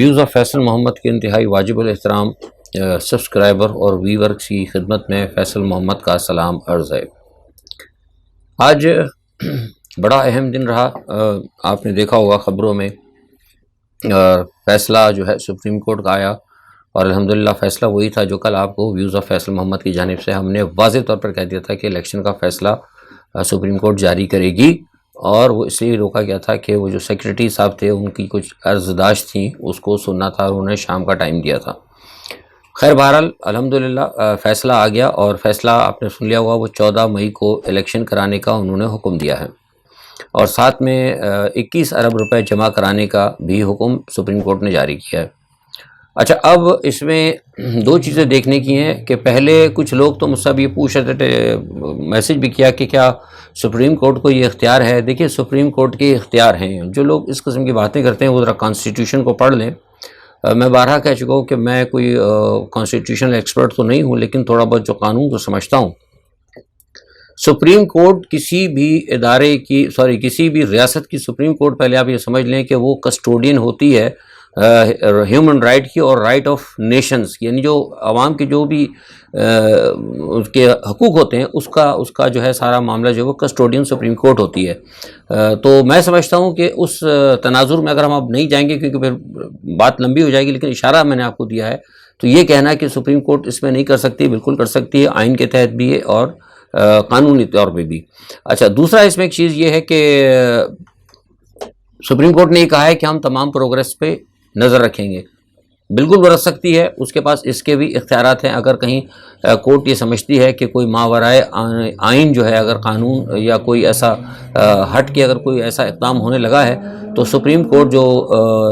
Views of Faisal محمد کے انتہائی واجب الاحترام سبسکرائبر اور ویور کی خدمت میں فیصل محمد کا سلام عرض ہے۔ آج بڑا اہم دن رہا، آپ نے دیکھا ہوگا خبروں میں فیصلہ جو ہے سپریم کورٹ کا آیا، اور الحمدللہ فیصلہ وہی تھا جو کل آپ کو ویوز آف فیصل محمد کی جانب سے ہم نے واضح طور پر کہہ دیا تھا کہ الیکشن کا فیصلہ سپریم کورٹ جاری کرے گی، اور وہ اس لیے روکا گیا تھا کہ وہ جو سیکریٹری صاحب تھے ان کی کچھ عرضداشت تھیں، اس کو سننا تھا اور انہوں نے شام کا ٹائم دیا تھا۔ خیر بہرحال الحمدللہ فیصلہ آ گیا، اور فیصلہ آپ نے سن لیا ہوگا، وہ 14 مئی کو الیکشن کرانے کا انہوں نے حکم دیا ہے، اور ساتھ میں 21 ارب روپے جمع کرانے کا بھی حکم سپریم کورٹ نے جاری کیا ہے۔ اچھا، اب اس میں دو چیزیں دیکھنے کی ہیں کہ پہلے کچھ لوگ تو مجھ سے یہ پوچھ رہے تھے، میسج بھی کیا کہ کیا سپریم کورٹ کو یہ اختیار ہے۔ دیکھیے سپریم کورٹ کے اختیار ہیں، جو لوگ اس قسم کی باتیں کرتے ہیں وہ ذرا کانسٹیٹیوشن کو پڑھ لیں۔ میں بارہا کہہ چکا ہوں کہ میں کوئی کانسٹیٹیوشنل ایکسپرٹ تو نہیں ہوں، لیکن تھوڑا بہت جو قانون کو سمجھتا ہوں۔ سپریم کورٹ کسی بھی ادارے کی کسی بھی ریاست کی سپریم کورٹ، پہلے آپ یہ سمجھ لیں کہ وہ کسٹوڈین ہوتی ہے ہیومن رائٹ کی اور رائٹ آف نیشنز، یعنی جو عوام کے جو بھی اس کے حقوق ہوتے ہیں اس کا جو ہے سارا معاملہ جو ہے وہ کسٹوڈین سپریم کورٹ ہوتی ہے۔ تو میں سمجھتا ہوں کہ اس تناظر میں اگر ہم اب نہیں جائیں گے کیونکہ پھر بات لمبی ہو جائے گی، لیکن اشارہ میں نے آپ کو دیا ہے، تو یہ کہنا کہ سپریم کورٹ اس میں نہیں کر سکتی، بالکل کر سکتی ہے، آئین کے تحت بھی ہے اور قانونی طور پہ بھی۔ اچھا، دوسرا اس میں ایک چیز یہ ہے کہ سپریم کورٹ نے یہ کہا ہے کہ ہم تمام پروگریس پہ نظر رکھیں گے۔ بالکل وہ رکھ سکتی ہے، اس کے پاس اس کے بھی اختیارات ہیں۔ اگر کہیں کورٹ یہ سمجھتی ہے کہ کوئی ماورائے آئین جو ہے، اگر قانون یا کوئی ایسا ہٹ کے اگر کوئی ایسا اقدام ہونے لگا ہے، تو سپریم کورٹ جو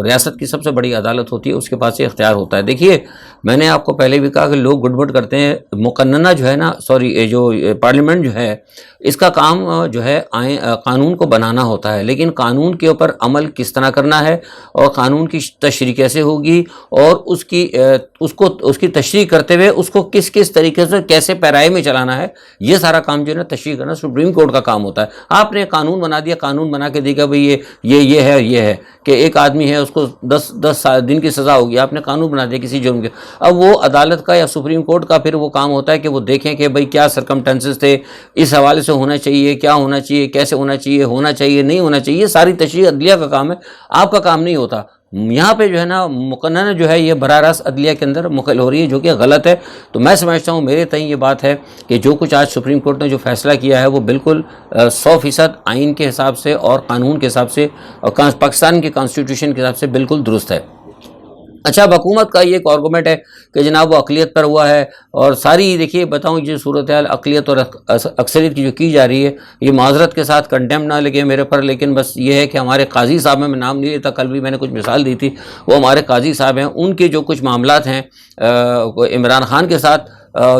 ریاست کی سب سے بڑی عدالت ہوتی ہے اس کے پاس یہ اختیار ہوتا ہے۔ دیکھیے میں نے آپ کو پہلے بھی کہا کہ لوگ گڑبڑ کرتے ہیں، مقننہ جو ہے نا جو پارلیمنٹ جو ہے اس کا کام جو ہے قانون کو بنانا ہوتا ہے، لیکن قانون کے اوپر عمل کس طرح کرنا ہے اور قانون کی تشریح کیسے ہوگی، اور اس کی تشریح کرتے ہوئے اس کو کس طریقے سے کیسے پیرائی میں چلانا ہے، یہ سارا کام جو ہے نا تشریح کرنا سپریم کورٹ کا کام ہوتا ہے۔ آپ نے قانون بنا دیا، قانون بنا کے دیکھا بھئی یہ ہے کہ ایک آدمی ہے اس کو 10 دن کی سزا ہوگی، آپ نے قانون بنا دیا کسی جرم کے۔ اب وہ عدالت کا یا سپریم کورٹ کا پھر وہ کام ہوتا ہے کہ وہ دیکھیں کہ بھئی کیا سرکمٹنسز تھے، اس حوالے سے ہونا چاہیے، کیا ہونا چاہیے، کیسے ہونا چاہیے نہیں ہونا چاہیے، ساری تشریح عدلیہ کا کام ہے، آپ کا کام نہیں ہوتا۔ یہاں پہ جو ہے نا مقننہ جو ہے یہ براہ راست عدلیہ کے اندر مخل ہو رہی ہے، جو کہ غلط ہے۔ تو میں سمجھتا ہوں، میرے تئیں یہ بات ہے کہ جو کچھ آج سپریم کورٹ نے جو فیصلہ کیا ہے وہ بالکل 100% آئین کے حساب سے اور قانون کے حساب سے اور پاکستان کے کانسٹیٹیوشن کے حساب سے بالکل درست ہے۔ اچھا، اب حکومت کا یہ ایک آرگومنٹ ہے کہ جناب وہ اقلیت پر ہوا ہے، اور ساری دیکھیے بتاؤں یہ صورتحال اقلیت اور اکثریت کی جو کی جا رہی ہے، یہ معذرت کے ساتھ کنڈیم نہ لگے میرے پر، لیکن بس یہ ہے کہ ہمارے قاضی صاحب میں نام نہیں لیتا، کل بھی میں نے کچھ مثال دی تھی، وہ ہمارے قاضی صاحب ہیں، ان کے جو کچھ معاملات ہیں عمران خان کے ساتھ،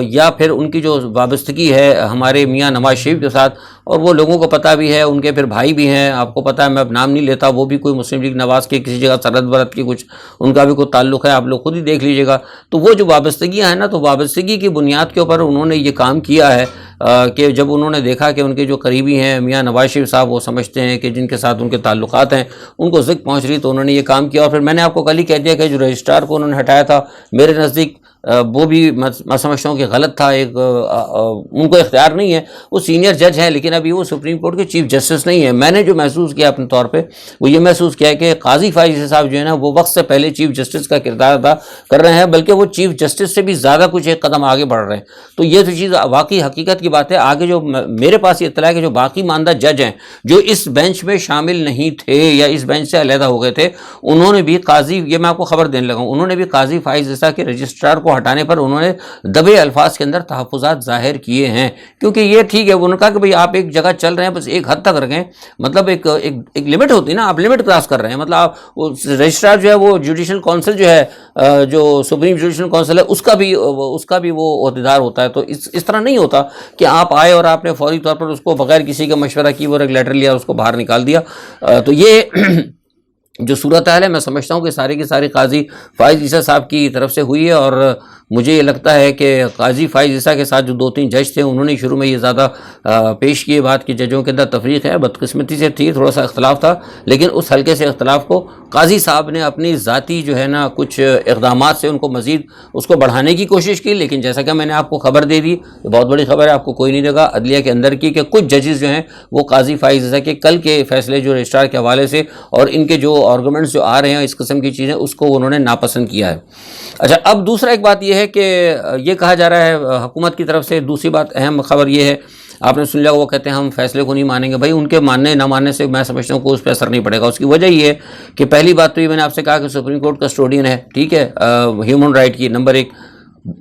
یا پھر ان کی جو وابستگی ہے ہمارے میاں نواز شریف کے ساتھ، اور وہ لوگوں کو پتہ بھی ہے، ان کے پھر بھائی بھی ہیں، آپ کو پتہ ہے، میں اب نام نہیں لیتا، وہ بھی کوئی مسلم لیگ نواز کے کسی جگہ سرحد برد کی کچھ ان کا بھی کوئی تعلق ہے، آپ لوگ خود ہی دیکھ لیجیے گا۔ تو وہ جو وابستگیاں ہیں نا، تو وابستگی کی بنیاد کے اوپر انہوں نے یہ کام کیا ہے کہ جب انہوں نے دیکھا کہ ان کے جو قریبی ہیں میاں نواز شریف صاحب، وہ سمجھتے ہیں کہ جن کے ساتھ ان کے تعلقات ہیں ان کو زک پہنچ رہی، تو انہوں نے یہ کام کیا۔ اور پھر میں نے آپ کو کل ہی کہہ دیا کہ جو رجسٹرار کو انہوں نے ہٹایا تھا، میرے نزدیک وہ بھی میں سمجھتا ہوں کہ غلط تھا، ان کو اختیار نہیں ہے، وہ سینئر جج ہیں، لیکن ابھی وہ سپریم کورٹ کے چیف جسٹس نہیں ہیں۔ میں نے جو محسوس کیا اپنے طور پہ وہ یہ محسوس کیا کہ قاضی فائز صاحب جو ہے نا وہ وقت سے پہلے چیف جسٹس کا کردار ادا کر رہے ہیں، بلکہ وہ چیف جسٹس سے بھی زیادہ کچھ ایک قدم آگے بڑھ رہے ہیں۔ تو یہ تو چیز واقعی حقیقت کی بات ہے۔ آگے جو میرے پاس یہ اطلاع ہے کہ جو باقی ماندہ جج ہیں جو اس بینچ میں شامل نہیں تھے یا اس بینچ سے علیحدہ ہو گئے تھے، انہوں نے بھی قاضی، یہ میں آپ کو خبر دینے لگا ہوں، انہوں نے بھی قاضی فائز عیسیٰ کے رجسٹرار کو ہٹانے پر انہوں نے دبے الفاظ کے اندر تحفظات ظاہر کیے ہیں، کیونکہ یہ ٹھیک ہے، انہوں نے کہا کہ بھئی آپ ایک جگہ چل رہے ہیں، بس ایک حد تک رکھیں، مطلب ایک لمٹ ہوتی ہے نا، آپ لمٹ کراس کر رہے ہیں، مطلب آپ رجسٹرار جو ہے وہ جوڈیشل کونسل جو ہے، جو سپریم جوڈیشل کونسل ہے، اس کا بھی وہ عہدیدار ہوتا ہے۔ تو اس طرح نہیں ہوتا کہ آپ آئے اور آپ نے فوری طور پر اس کو بغیر کسی کا مشورہ کی وہ ایک لیٹر لیا اور اس کو باہر نکال دیا۔ تو یہ جو صورتحال ہے میں سمجھتا ہوں کہ سارے کے سارے قاضی فائز عیسیٰ صاحب کی طرف سے ہوئی ہے، اور مجھے یہ لگتا ہے کہ قاضی فائز عیسیٰ کے ساتھ جو 2-3 جج تھے انہوں نے شروع میں یہ زیادہ پیش کیے بات کہ ججوں کے اندر تفریق ہے، بدقسمتی سے تھی، تھوڑا سا اختلاف تھا، لیکن اس ہلکے سے اختلاف کو قاضی صاحب نے اپنی ذاتی جو ہے نا کچھ اقدامات سے ان کو مزید اس کو بڑھانے کی کوشش کی. لیکن جیسا کہ میں نے آپ کو خبر دے دی، یہ بہت بڑی خبر ہے، آپ کو کوئی نہیں دے گا، عدلیہ کے اندر کی، کہ کچھ ججز جو ہیں وہ قاضی فائز عیسیٰ کے کل کے فیصلے جو رجسٹرار کے حوالے سے اور ان کے جو آرگومنٹس جو آ رہے ہیں اس قسم کی چیزیں، اس کو انہوں نے ناپسند کیا ہے. اچھا، اب دوسرا ایک بات یہ ہے کہ یہ کہا جا رہا ہے حکومت کی طرف سے، دوسری بات اہم خبر یہ ہے، آپ نے سن لیا وہ کہتے ہیں ہم فیصلے کو نہیں مانیں گے. بھائی ان کے ماننے نہ ماننے سے میں سمجھتا ہوں کہ اس پہ اثر نہیں پڑے گا. اس کی وجہ یہ ہے کہ پہلی بات تو یہ میں نے آپ سے کہا کہ سپریم کورٹ کسٹوڈین ہے، ٹھیک ہے، ہیومن رائٹ کی نمبر 1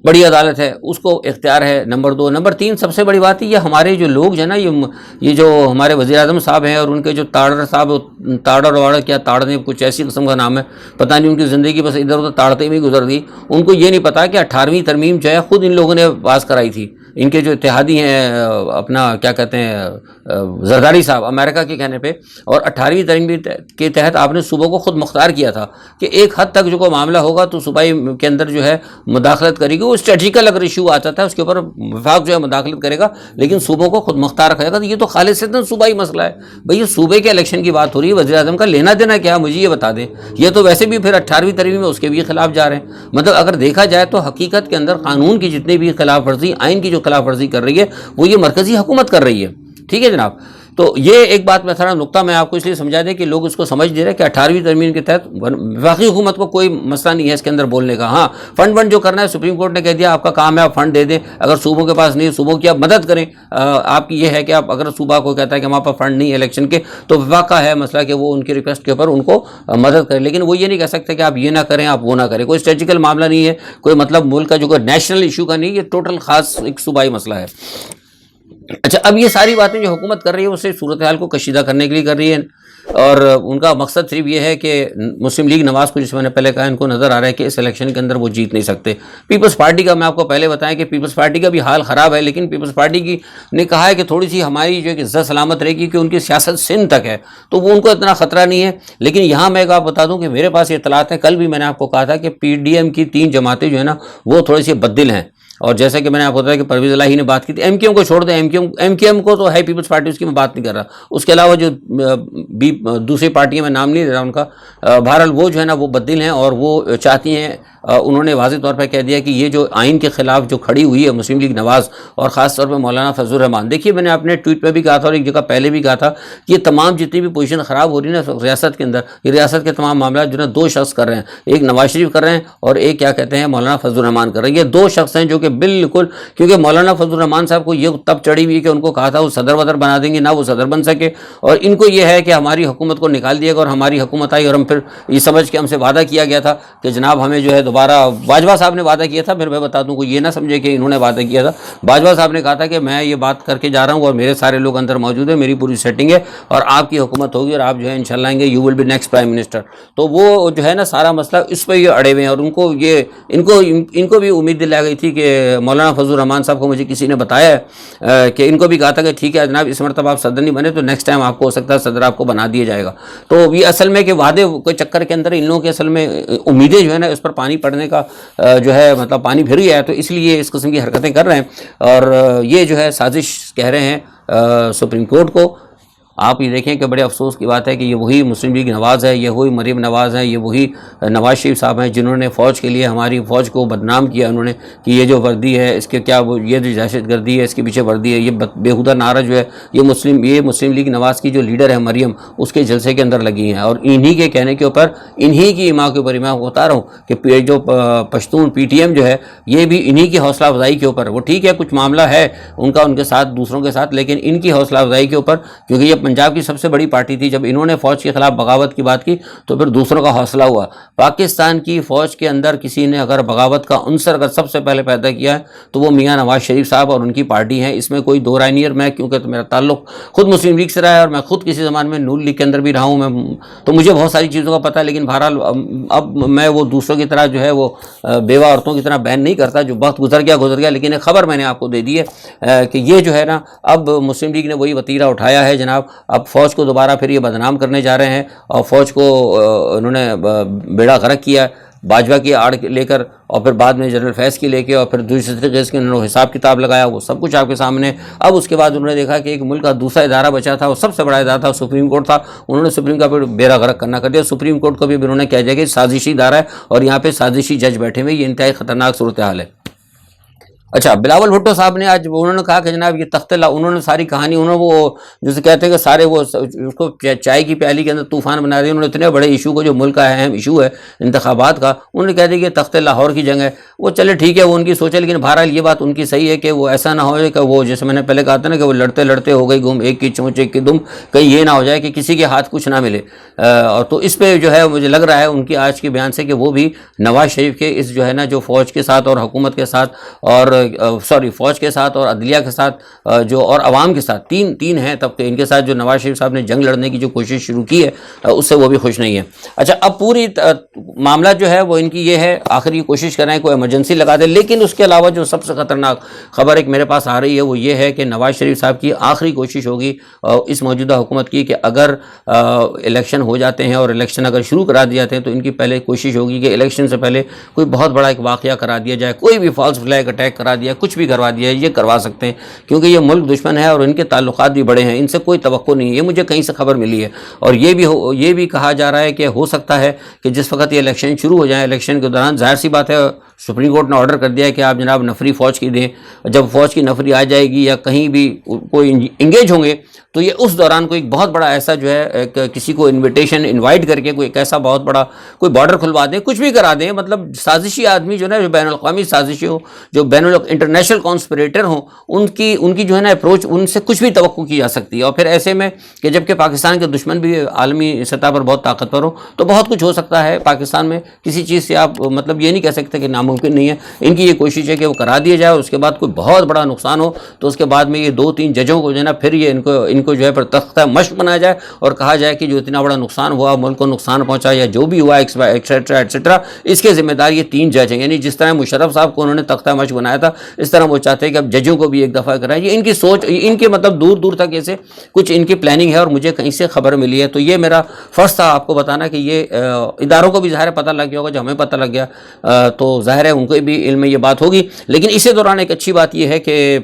بڑی عدالت ہے، اس کو اختیار ہے. نمبر 2، نمبر 3 سب سے بڑی بات ہے، یہ ہمارے جو لوگ جو ہے نا، یہ جو ہمارے وزیر اعظم صاحب ہیں اور ان کے جو تاڑر صاحب، تاڑر کیا تاڑنے کچھ ایسی قسم کا نام ہے، پتہ نہیں ان کی زندگی بس ادھر ادھر تاڑتے میں گزر دی. ان کو یہ نہیں پتا کہ 18ویں ترمیم جو ہے خود ان لوگوں نے پاس کرائی تھی. ان کے جو اتحادی ہیں اپنا کیا کہتے ہیں زرداری صاحب امریکہ کے کہنے پہ، اور 18ویں ترمیم کے تحت آپ نے صوبوں کو خود مختار کیا تھا کہ ایک حد تک جو کوئی معاملہ ہوگا تو صوبائی کے اندر جو ہے مداخلت کرے گی. وہ اسٹریٹجیکل اگر ایشو آتا ہے اس کے اوپر وفاق جو ہے مداخلت کرے گا، لیکن صوبوں کو خود مختار رکھے گا. تو یہ تو خالصتاً صوبائی مسئلہ ہے. بھئی یہ صوبے کے الیکشن کی بات ہو رہی ہے، وزیر اعظم کا لینا دینا کیا، مجھے یہ بتا دیں. یہ تو ویسے بھی پھر 18ویں ترمیم میں اس کے بھی خلاف جا رہے ہیں. مطلب اگر دیکھا جائے تو حقیقت کے اندر قانون کی جتنی بھی خلاف ورزی، آئین کی جو خلاف ورزی کر رہی ہے وہ یہ مرکزی حکومت کر رہی ہے. ٹھیک ہے جناب. تو یہ ایک بات میں تھوڑا نقطہ میں آپ کو اس لیے سمجھا دیں کہ لوگ اس کو سمجھ دے رہے کہ 18ویں ترمیم کے تحت وفاقی حکومت کو کوئی مسئلہ نہیں ہے اس کے اندر بولنے کا. ہاں فنڈ جو کرنا ہے سپریم کورٹ نے کہہ دیا آپ کا کام ہے آپ فنڈ دے دیں. اگر صوبوں کے پاس نہیں، صوبوں کی آپ مدد کریں. آپ کی یہ ہے کہ آپ اگر صوبہ کو کہتا ہے کہ ہمارے پاس فنڈ نہیں ہے الیکشن کے، تو وفاق کا ہے مسئلہ کہ وہ ان کی ریکویسٹ کے اوپر ان کو مدد کرے. لیکن وہ یہ نہیں کہہ سکتے کہ آپ یہ نہ کریں آپ وہ نہ کریں. کوئی اسٹریٹجیکل معاملہ نہیں ہے، کوئی مطلب ملک کا جو کوئی نیشنل ایشو کا نہیں، یہ ٹوٹل خاص ایک صوبائی مسئلہ ہے. اچھا، اب یہ ساری باتیں جو حکومت کر رہی ہے اسے صورتحال کو کشیدہ کرنے کے لیے کر رہی ہے، اور ان کا مقصد صرف یہ ہے کہ مسلم لیگ نواز کو، جس میں نے پہلے کہا، ان کو نظر آ رہا ہے کہ اس الیکشن کے اندر وہ جیت نہیں سکتے. پیپلز پارٹی کا میں آپ کو پہلے بتائیں کہ پیپلز پارٹی کا بھی حال خراب ہے، لیکن پیپلز پارٹی کی نے کہا ہے کہ تھوڑی سی ہماری جو عزت سلامت رہے گی کہ ان کی سیاست سندھ تک ہے، تو وہ ان کو اتنا خطرہ نہیں ہے. لیکن یہاں میں ایک آپ بتا دوں کہ میرے پاس یہ اطلاعات ہے، کل بھی میں نے آپ کو کہا تھا کہ پی ڈی ایم کی 3 جماعتیں جو ہے نا وہ تھوڑی سی بددل ہیں. اور جیسا کہ میں نے آپ کو بتایا کہ پرویز الہی نے بات کی تھی، ایم کیو ایم کو چھوڑ دیں، ایم کیو ایم کو تو ہے پیپلز پارٹی، اس کی میں بات نہیں کر رہا. اس کے علاوہ جو دوسری پارٹیاں میں نام نہیں لے رہا ان کا، بہرحال وہ جو ہے نا وہ بدل ہیں اور وہ چاہتی ہیں. انہوں نے واضح طور پہ کہہ دیا کہ یہ جو آئین کے خلاف جو کھڑی ہوئی ہے مسلم لیگ نواز اور خاص طور پہ مولانا فضل الرحمان، دیکھیے میں نے اپنے ٹویٹ پہ بھی کہا تھا اور ایک جگہ پہلے بھی کہا تھا کہ یہ تمام جتنی بھی پوزیشن خراب ہو رہی ہے نا ریاست کے اندر، یہ ریاست کے تمام معاملات جو ہے 2 شخص کر رہے ہیں. ایک نواز شریف کر رہے ہیں اور ایک کیا کہتے ہیں مولانا فضل الرحمان کر رہے ہیں. یہ 2 شخص ہیں جو کہ بالکل، کیونکہ مولانا فضل الرحمان صاحب کو یہ تب چڑھی ہوئی کہ ان کو کہا تھا وہ صدر ودر بنا دیں گے، نہ وہ صدر بن سکے، اور ان کو یہ ہے کہ ہماری حکومت کو نکال دیا گا اور ہماری حکومت آئی اور ہم پھر یہ سمجھ کے ہم سے وعدہ کیا گیا تھا کہ جناب ہمیں جو ہے دوبارہ، باجوہ صاحب نے وعدہ کیا تھا. پھر میں بتا دوں کو یہ نہ سمجھے کہ انہوں نے وعدہ کیا تھا. باجوہ صاحب نے کہا تھا کہ میں یہ بات کر کے جا رہا ہوں اور میرے سارے لوگ اندر موجود ہیں، میری پوری سیٹنگ ہے اور آپ کی حکومت ہوگی اور آپ جو ہے انشاءاللہ آئیں گے، you will be next prime minister. تو وہ جو ہے نا سارا مسئلہ اس پہ یہ اڑے ہوئے ہیں. اور ان کو بھی امید دلا گئی تھی کہ مولانا فضل الرحمان صاحب کو مجھے کسی نے بتایا ہے کہ ان کو بھی کہا تھا کہ ٹھیک ہے جناب اس مرتبہ آپ صدر نہیں بنے تو نیکسٹ ٹائم آپ کو ہو سکتا ہے صدر آپ کو بنا دیا جائے گا. تو یہ اصل میں کہ وعدے کے چکر کے اندر ان لوگوں کے اصل میں امیدیں جو ہے نا اس پر پانی پڑنے کا جو ہے مطلب پانی پھر گیا ہے، تو اس لیے اس قسم کی حرکتیں کر رہے ہیں. اور یہ جو ہے سازش کہہ رہے ہیں سپریم کورٹ کو. آپ یہ دیکھیں کہ بڑے افسوس کی بات ہے کہ یہ وہی مسلم لیگ نواز ہے، یہ وہی مریم نواز ہے، یہ وہی نواز شریف صاحب ہیں جنہوں نے فوج کے لیے ہماری فوج کو بدنام کیا. انہوں نے کہ یہ جو وردی ہے اس کے کیا، وہ یہ جو دہشت گردی ہے اس کے پیچھے وردی ہے، یہ بیہودہ نعرہ جو ہے یہ مسلم لیگ نواز کی جو لیڈر ہے مریم، اس کے جلسے کے اندر لگی ہیں. اور انہی کے کہنے کے اوپر، انہی کی ماں کے اوپر میں آپ کو بتا رہا ہوں کہ جو پشتون پی ٹی ایم جو ہے یہ بھی انہی کی حوصلہ افزائی کے اوپر، وہ ٹھیک ہے کچھ معاملہ ہے ان کے ساتھ دوسروں کے ساتھ، لیکن ان کی حوصلہ افزائی کے اوپر، کیونکہ یہ پنجاب کی سب سے بڑی پارٹی تھی، جب انہوں نے فوج کے خلاف بغاوت کی بات کی تو پھر دوسروں کا حوصلہ ہوا. پاکستان کی فوج کے اندر کسی نے اگر بغاوت کا عنصر اگر سب سے پہلے پیدا کیا ہے تو وہ میاں نواز شریف صاحب اور ان کی پارٹی ہیں، اس میں کوئی دو رائے نہیں ہے. میں کیونکہ میرا تعلق خود مسلم لیگ سے رہا ہے اور میں خود کسی زمان میں نون لیگ کے اندر بھی رہا ہوں، تو مجھے بہت ساری چیزوں کا پتہ ہے. لیکن بہرحال اب میں وہ دوسروں کی طرح جو ہے وہ بیوہ عورتوں کی طرح بیان نہیں کرتا، جو وقت گزر گیا. لیکن ایک خبر میں نے آپ کو دے دی ہے کہ یہ جو ہے نا اب مسلم لیگ نے وہی وتیرہ اٹھایا ہے جناب. اب فوج کو دوبارہ پھر یہ بدنام کرنے جا رہے ہیں اور فوج کو انہوں نے بیڑا غرق کیا. باجوہ کی آڑ لے کر اور پھر بعد میں جنرل فیض کی لے کے اور پھر دوسرے طریقے سے انہوں نے حساب کتاب لگایا، وہ سب کچھ آپ کے سامنے۔ اب اس کے بعد انہوں نے دیکھا کہ ایک ملک کا دوسرا ادارہ بچا تھا، وہ سب سے بڑا ادارہ تھا، سپریم کورٹ تھا، انہوں نے سپریم کورٹ پہ بیڑا غرق کرنا کر دیا۔ سپریم کورٹ کو بھی انہوں نے کہہ دیا کہ سازشی ادارہ ہے اور یہاں پہ سازشی جج بیٹھے ہوئے، یہ انتہائی خطرناک صورتحال ہے۔ اچھا، بلاول بھٹو صاحب نے آج انہوں نے کہا کہ جناب یہ تخت اللہ، انہوں نے ساری کہانی، انہوں نے وہ جسے کہتے ہیں کہ سارے وہ اس کو چائے کی پیالی کے اندر طوفان بنا دیا، انہوں نے اتنے بڑے ایشو کو جو ملک کا اہم ایشو ہے انتخابات کا، انہوں نے کہہ دیا کہ تخت لاہور کی جنگ ہے۔ وہ چلے ٹھیک ہے، وہ ان کی سوچ ہے، لیکن بہرحال یہ بات ان کی صحیح ہے کہ وہ ایسا نہ ہو کہ وہ جیسے میں نے پہلے کہا تھا نا کہ وہ لڑتے لڑتے ہو گئی گم، ایک کی چونچ ایک کی دم، کہیں یہ نہ ہو جائے کہ کسی کے ہاتھ کچھ نہ ملے۔ اور تو اس پہ جو ہے مجھے لگ رہا ہے ان کی آج کے بیان سے کہ وہ بھی نواز شریف کے اس جو ہے نا جو فوج کے ساتھ اور حکومت کے ساتھ اور فوج کے ساتھ اور عدلیہ کے ساتھ جو اور عوام کے ساتھ تین ہیں طبقے، ان کے ساتھ جو نواز شریف صاحب نے جنگ لڑنے کی جو کوشش شروع کی ہے اس سے وہ بھی خوش نہیں ہے۔ اچھا، اب پوری معاملہ جو ہے وہ ان کی یہ ہے، آخر یہ کوشش کر رہے ہیں کوئی ایمرجنسی لگا دے، لیکن اس کے علاوہ جو سب سے خطرناک خبر ایک میرے پاس آ رہی ہے وہ یہ ہے کہ نواز شریف صاحب کی آخری کوشش ہوگی اس موجودہ حکومت کی کہ اگر الیکشن ہو جاتے ہیں اور الیکشن اگر شروع کرا دیے جاتے ہیں تو ان کی پہلے کوشش ہوگی کہ الیکشن سے پہلے کوئی بہت بڑا ایک واقعہ کرا دیا جائے، کوئی بھی فالس فلیگ اٹیک کرا دیا، کچھ بھی کروا دیا، یہ کروا سکتے ہیں کیونکہ یہ ملک دشمن ہے اور ان کے تعلقات بھی بڑے ہیں، ان سے کوئی توقع نہیں ہے۔ یہ مجھے کہیں سے خبر ملی ہے اور یہ بھی کہا جا رہا ہے کہ ہو سکتا ہے کہ جس وقت یہ الیکشن شروع ہو جائیں، الیکشن کے دوران ظاہر سی بات ہے سپریم کورٹ نے آرڈر کر دیا ہے کہ آپ جناب نفری فوج کی دیں، جب فوج کی نفری آ جائے گی یا کہیں بھی کوئی انگیج ہوں گے تو یہ اس دوران کوئی بہت بڑا ایسا جو ہے کسی کو انوائٹ کر کے کوئی ایک ایسا بہت بڑا کوئی بارڈر کھلوا دیں، کچھ بھی کرا دیں، مطلب سازشی آدمی جو ہے جو بین الاقوامی سازشی ہو، جو انٹرنیشنل کانسپریٹر ہوں، ان کی جو ہے نا اپروچ، ان سے کچھ بھی توقع کی جا سکتی ہے۔ اور پھر ایسے میں کہ جب کہ پاکستان کے دشمن بھی عالمی سطح پر بہت طاقتور ہو تو بہت کچھ ہو سکتا ہے پاکستان میں، کسی چیز سے آپ مطلب یہ نہیں کہہ سکتے کہ ناممکن نہیں ہے۔ ان کی یہ کوشش ہے کہ وہ کرا دیا جائے، اس کے بعد کوئی بہت بڑا نقصان ہو تو اس کے بعد میں یہ 2-3 ججوں کو جو ہے نا پھر یہ ان کو جو ہے پر تختہ مشق بنایا جائے اور کہا جائے کہ جو اتنا بڑا نقصان ہوا، ملک کو نقصان پہنچا یا جو بھی ہوا ایکسیٹرا ایٹسیٹرا، اس کے ذمہ دار یہ 3 جج ہیں۔ یعنی جس طرح مشرف صاحب کو انہوں نے تختہ مشق بنایا تھا، اس طرح وہ چاہتے ہیں کہ اب ججوں کو بھی ایک دفعہ کرائیں۔ یہ ان کی سوچ، ان کے مطلب دور دور تک ایسے کچھ ان کی پلاننگ ہے اور مجھے کہیں سے خبر ملی ہے، تو یہ میرا فرض تھا آپ کو بتانا کہ یہ اداروں کو بھی ظاہر پتہ لگ گیا ہوگا، جو ہمیں پتہ لگ گیا تو ظاہر ہے ان کو بھی علم میں یہ بات ہوگی۔ لیکن اسی دوران ایک اچھی بات یہ ہے کہ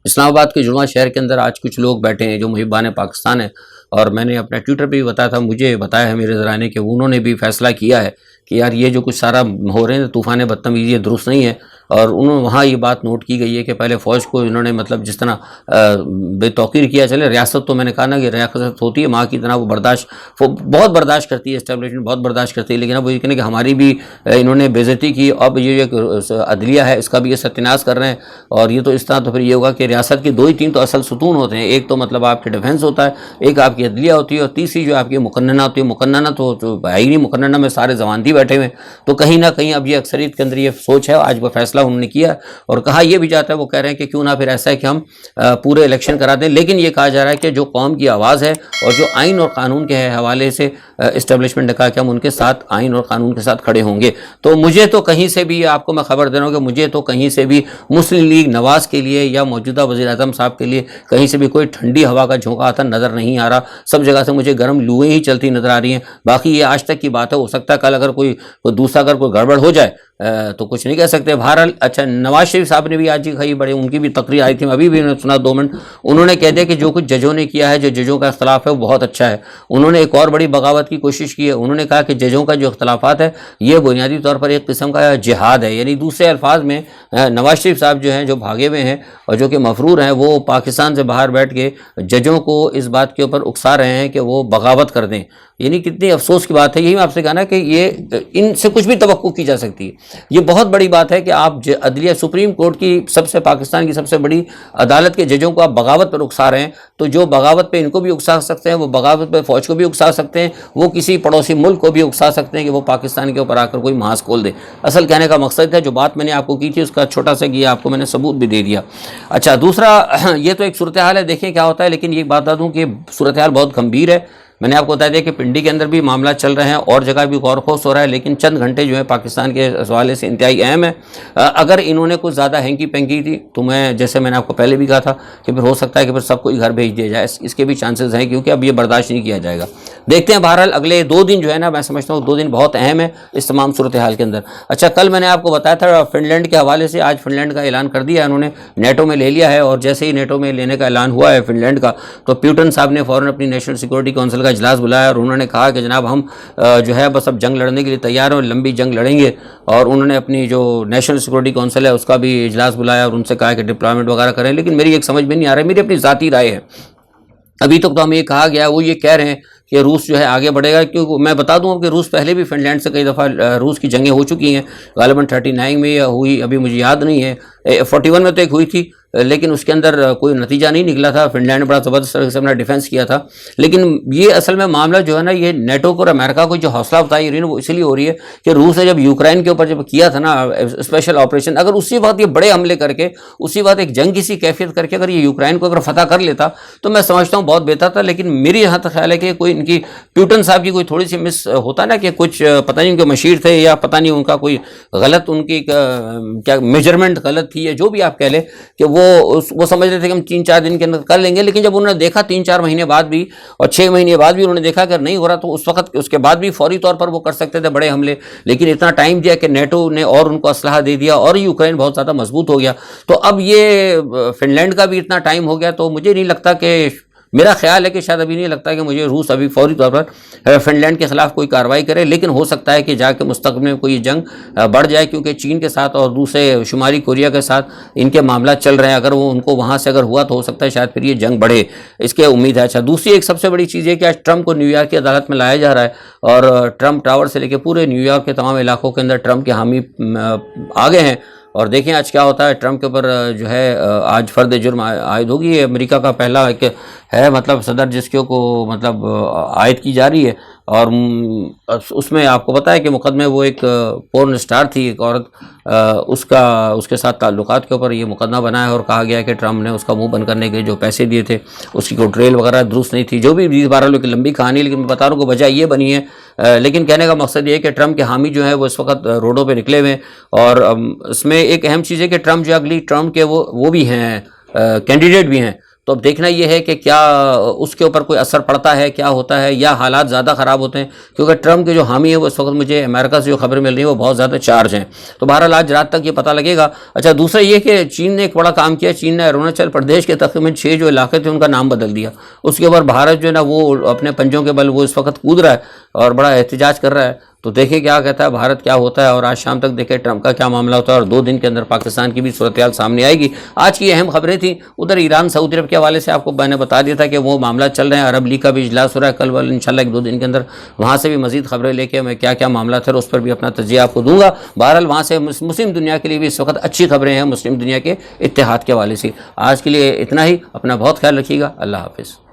اسلام آباد کے جڑواں شہر کے اندر آج کچھ لوگ بیٹھے ہیں جو محبان پاکستان ہیں، اور میں نے اپنے ٹویٹر پہ بھی بتایا تھا، مجھے بتایا ہے میرے ذرائع نے کہ انہوں نے بھی فیصلہ کیا ہے کہ یار یہ جو کچھ سارا ہو رہے ہیں طوفان بدتمیزی، یہ درست نہیں ہے۔ اور وہاں یہ بات نوٹ کی گئی ہے کہ پہلے فوج کو انہوں نے مطلب جس طرح بے توقیر کیا، چلے ریاست تو میں نے کہا نا کہ ریاست ہوتی ہے ماں کی طرح، وہ بہت برداشت کرتی ہے، اسٹیبلشمنٹ بہت برداشت کرتی ہے، لیکن اب وہ یہ کہنے کہ ہماری بھی انہوں نے بے عزتی کی، اب یہ عدلیہ ہے اس کا بھی یہ ستیاج کر رہے ہیں۔ اور یہ تو اس طرح تو پھر یہ ہوگا کہ ریاست کے 2 ہی 3 تو اصل ستون ہوتے ہیں، ایک تو مطلب آپ کے ڈیفنس ہوتا ہے، ایک آپ کی عدلیہ ہوتی ہے، اور تیسری جو آپ کی مقننہ ہوتی ہے۔ مقننہ تو ہے ہی نہیں، مقننہ میں سارے زوانتی بیٹھے ہوئے، تو کہیں نہ کہیں اب یہ اکثریت کے اندر یہ سوچ ہے، آج وہ فیصلہ انہوں نے کیا اور کہا یہ بھی جاتا ہے، وہ کہہ رہے ہیں کہ کیوں نہ پھر ایسا ہے کہ ہم پورے الیکشن کرا دیں، لیکن یہ کہا جا رہا ہے کہ جو قوم کی آواز ہے اور جو آئین اور قانون کے حوالے سے اسٹیبلشمنٹ نے کہا کہ ہم ان کے ساتھ آئین اور قانون کے ساتھ کھڑے ہوں گے۔ تو مجھے تو کہیں سے بھی، آپ کو میں خبر دے رہا ہوں کہ مجھے تو کہیں سے بھی مسلم لیگ نواز کے لیے یا موجودہ وزیر اعظم صاحب کے لیے کہیں سے بھی کوئی ٹھنڈی ہوا کا جھونکا آتا نظر نہیں آ رہا، سب جگہ سے مجھے گرم لوئیں ہی چلتی نظر آ رہی ہیں۔ باقی یہ آج تک کی بات ہے، ہو سکتا ہے کل اگر کوئی دوسرا اگر کوئی گڑبڑ ہو جائے تو کچھ نہیں کہہ سکتے۔ بہرحال اچھا، نواز شریف صاحب نے بھی آج ہی بڑے ان کی بھی تقریر آئی تھی، ابھی بھی انہوں نے سنا 2 منٹ، انہوں نے کہہ دیا کہ جو کچھ ججوں نے کیا ہے، جو ججوں کا اختلاف ہے وہ بہت اچھا ہے۔ انہوں نے ایک اور بڑی بغاوت کی کوشش کی ہے، انہوں نے کہا کہ ججوں کا جو اختلافات ہے یہ بنیادی طور پر ایک قسم کا جہاد ہے، یعنی دوسرے الفاظ میں نواز شریف صاحب جو ہیں جو بھاگے ہوئے ہیں اور جو کہ مفرور ہیں، وہ پاکستان سے باہر بیٹھ کے ججوں کو اس بات کے اوپر اکسا رہے ہیں کہ وہ بغاوت کر دیں۔ یعنی کتنی افسوس کی بات ہے، یہی میں آپ سے کہا نا کہ یہ ان سے کچھ بھی توقع کی جا سکتی ہے۔ یہ بہت بڑی بات ہے کہ آپ عدلیہ سپریم کورٹ کی پاکستان کی سب سے بڑی عدالت کے ججوں کو آپ بغاوت پر اکسا رہے ہیں، تو جو بغاوت پہ ان کو بھی اکسا سکتے ہیں، وہ بغاوت پہ فوج کو بھی اکسا سکتے ہیں، وہ کسی پڑوسی ملک کو بھی اکسا سکتے ہیں کہ وہ پاکستان کے اوپر آ کر کوئی محاذ کھول دے۔ اصل کہنے کا مقصد ہے، جو بات میں نے آپ کو کی تھی اس کا چھوٹا سا کیا، آپ کو میں نے ثبوت بھی دے دیا۔ اچھا، دوسرا یہ تو ایک صورتحال ہے، دیکھیں کیا ہوتا ہے، لیکن یہ بات بتا دوں کہ صورتحال بہت گمبھیر ہے۔ میں نے آپ کو بتا دیا کہ پنڈی کے اندر بھی معاملات چل رہے ہیں اور جگہ بھی غور و خوض ہو رہا ہے، لیکن چند گھنٹے جو ہے پاکستان کے حوالے سے انتہائی اہم ہے۔ اگر انہوں نے کچھ زیادہ ہینکی پینکی تھی تو میں جیسے میں نے آپ کو پہلے بھی کہا تھا کہ پھر ہو سکتا ہے کہ پھر سب کو گھر بھیج دیا جائے، اس کے بھی چانسز ہیں، کیونکہ اب یہ برداشت نہیں کیا جائے گا۔ دیکھتے ہیں بہرحال اگلے 2 دن جو ہے نا، میں سمجھتا ہوں 2 دن بہت اہم ہے اس تمام صورتحال کے اندر۔ اچھا، کل میں نے آپ کو بتایا تھا فن لینڈ کے حوالے سے، آج فن لینڈ کا اعلان کر دیا ہے انہوں نے، نیٹو میں لے لیا ہے، اور جیسے ہی نیٹو میں لینے کا اعلان ہوا ہے فن لینڈ کا، تو پیوٹن صاحب نے فوراً اپنی نیشنل سیکورٹی کونسل کا اجلاس بلایا، اور انہوں نے کہا کہ جناب ہم جو ہے بس اب جنگ لڑنے کے لیے تیار ہیں، لمبی جنگ لڑیں گے، اور انہوں نے اپنی جو نیشنل سیکورٹی کونسل ہے اس کا بھی اجلاس بلایا اور ان سے کہا کہ ڈپلائمنٹ وغیرہ کریں۔ لیکن میری ایک سمجھ میں نہیں آ رہا ہے، میری اپنی ذاتی رائے ہے، ابھی تک تو ہمیں یہ کہا گیا، وہ یہ کہہ رہے ہیں کہ روس جو ہے آگے بڑھے گا، کیونکہ میں بتا دوں کہ روس پہلے بھی فن لینڈ سے کئی دفعہ روس کی جنگیں ہو چکی ہیں، غالباً 39 میں ہوئی، ابھی مجھے یاد نہیں ہے، 41 میں تو ایک ہوئی تھی، لیکن اس کے اندر کوئی نتیجہ نہیں نکلا تھا، فن لینڈ نے بڑا زبردست طریقے سے اپنا ڈیفینس کیا تھا۔ لیکن یہ اصل میں معاملہ جو ہے نا، یہ نیٹو کو اور امریکہ کو جو حوصلہ افزائی ہو رہی ہے وہ اس لیے ہو رہی ہے کہ روس نے جب یوکرائن کے اوپر جب کیا تھا نا اسپیشل آپریشن، اگر اسی وقت یہ بڑے حملے کر کے، اسی وقت ایک جنگ کسی کیفیت کر کے اگر یہ یوکرائن کو اگر فتح کر لیتا تو میں سمجھتا ہوں بہت بہتر تھا۔ لیکن میری یہاں تک خیال ہے کہ کوئی ان کی پیوٹن صاحب کی کوئی تھوڑی سی مس ہوتا نا، کہ کچھ پتہ نہیں ان کے مشیر تھے یا پتہ نہیں ان کا کوئی غلط، ان کی کیا میجرمنٹ غلط تھی، یا جو بھی آپ کہہ لیں، کہ وہ سمجھ رہے تھے کہ ہم 3-4 دن کے اندر کر لیں گے، لیکن جب انہوں نے دیکھا 3-4 مہینے بعد بھی اور 6 مہینے بعد بھی انہوں نے دیکھا کہ نہیں ہو رہا، تو اس وقت اس کے بعد بھی فوری طور پر وہ کر سکتے تھے بڑے حملے، لیکن اتنا ٹائم دیا کہ نیٹو نے اور ان کو اسلحہ دے دیا اور یوکرائن بہت زیادہ مضبوط ہو گیا۔ تو اب یہ فن لینڈ کا بھی اتنا ٹائم ہو گیا، تو مجھے نہیں لگتا کہ، میرا خیال ہے کہ شاید ابھی نہیں لگتا کہ مجھے روس ابھی فوری طور پر فن لینڈ کے خلاف کوئی کارروائی کرے، لیکن ہو سکتا ہے کہ جا کے مستقبل میں کوئی جنگ بڑھ جائے، کیونکہ چین کے ساتھ اور دوسرے شمالی کوریا کے ساتھ ان کے معاملات چل رہے ہیں، اگر وہ ان کو وہاں سے اگر ہوا تو ہو سکتا ہے شاید پھر یہ جنگ بڑھے، اس کی امید ہے۔ اچھا، دوسری ایک سب سے بڑی چیز یہ کہ آج ٹرمپ کو نیو یارک کی عدالت میں لایا جا رہا ہے، اور ٹرمپ ٹاور سے لے کے پورے نیو یارک کے تمام علاقوں کے اندر ٹرمپ کے حامی آگے ہیں، اور دیکھیں آج کیا ہوتا ہے۔ ٹرمپ کے اوپر جو ہے آج فرد جرم عائد ہوگی، یہ امریکہ کا پہلا ایک ہے مطلب صدر جس کے کو مطلب عائد کی جا رہی ہے، اور اس میں آپ کو پتہ ہے کہ مقدمے وہ ایک پورن سٹار تھی ایک عورت، اس کے ساتھ تعلقات کے اوپر یہ مقدمہ بنا ہے، اور کہا گیا کہ ٹرمپ نے اس کا منہ بند کرنے کے جو پیسے دیے تھے اس کی کوئی ٹریل وغیرہ درست نہیں تھی، جو بھی 12 لوگ کی لمبی کہانی، لیکن میں بتا رہا ہوں کہ وجہ یہ بنی ہے۔ لیکن کہنے کا مقصد یہ ہے کہ ٹرمپ کے حامی جو ہیں وہ اس وقت روڈوں پہ نکلے ہوئے ہیں، اور اس میں ایک اہم چیز ہے کہ ٹرمپ جو اگلی ٹرم کے وہ بھی ہیں، کینڈیڈیٹ بھی ہیں، تو اب دیکھنا یہ ہے کہ کیا اس کے اوپر کوئی اثر پڑتا ہے، کیا ہوتا ہے، یا حالات زیادہ خراب ہوتے ہیں، کیونکہ ٹرمپ کے جو حامی ہیں وہ اس وقت مجھے امریکہ سے جو خبریں مل رہی ہیں وہ بہت زیادہ چارج ہیں، تو بہرحال آج رات تک یہ پتہ لگے گا۔ اچھا، دوسرا یہ کہ چین نے ایک بڑا کام کیا، چین نے اروناچل پردیش کے تقریباً 6 جو علاقے تھے ان کا نام بدل دیا، اس کے اوپر بھارت جو ہے نا وہ اپنے پنجوں کے بل وہ اس وقت کود رہا ہے اور بڑا احتجاج کر رہا ہے، تو دیکھیں کیا کہتا ہے بھارت، کیا ہوتا ہے، اور آج شام تک دیکھیں ٹرمپ کا کیا معاملہ ہوتا ہے، اور 2 دن کے اندر پاکستان کی بھی صورتحال سامنے آئے گی۔ آج کی اہم خبریں تھیں، ادھر ایران سعودی عرب کے حوالے سے آپ کو میں نے بتا دیا تھا کہ وہ معاملات چل رہے ہیں، عرب لیگ کا بھی اجلاس ہو رہا ہے کل انشاءاللہ 1-2 دن کے اندر، وہاں سے بھی مزید خبریں لے کے میں کیا کیا معاملات ہیں اس پر بھی اپنا تجزیہ آپ کو دوں گا۔ بہرحال وہاں سے مسلم دنیا کے لیے بھی اس وقت اچھی خبریں ہیں، مسلم دنیا کے اتحاد کے حوالے سے۔ آج کے لیے اتنا ہی، اپنا بہت خیال رکھیے گا، اللہ حافظ۔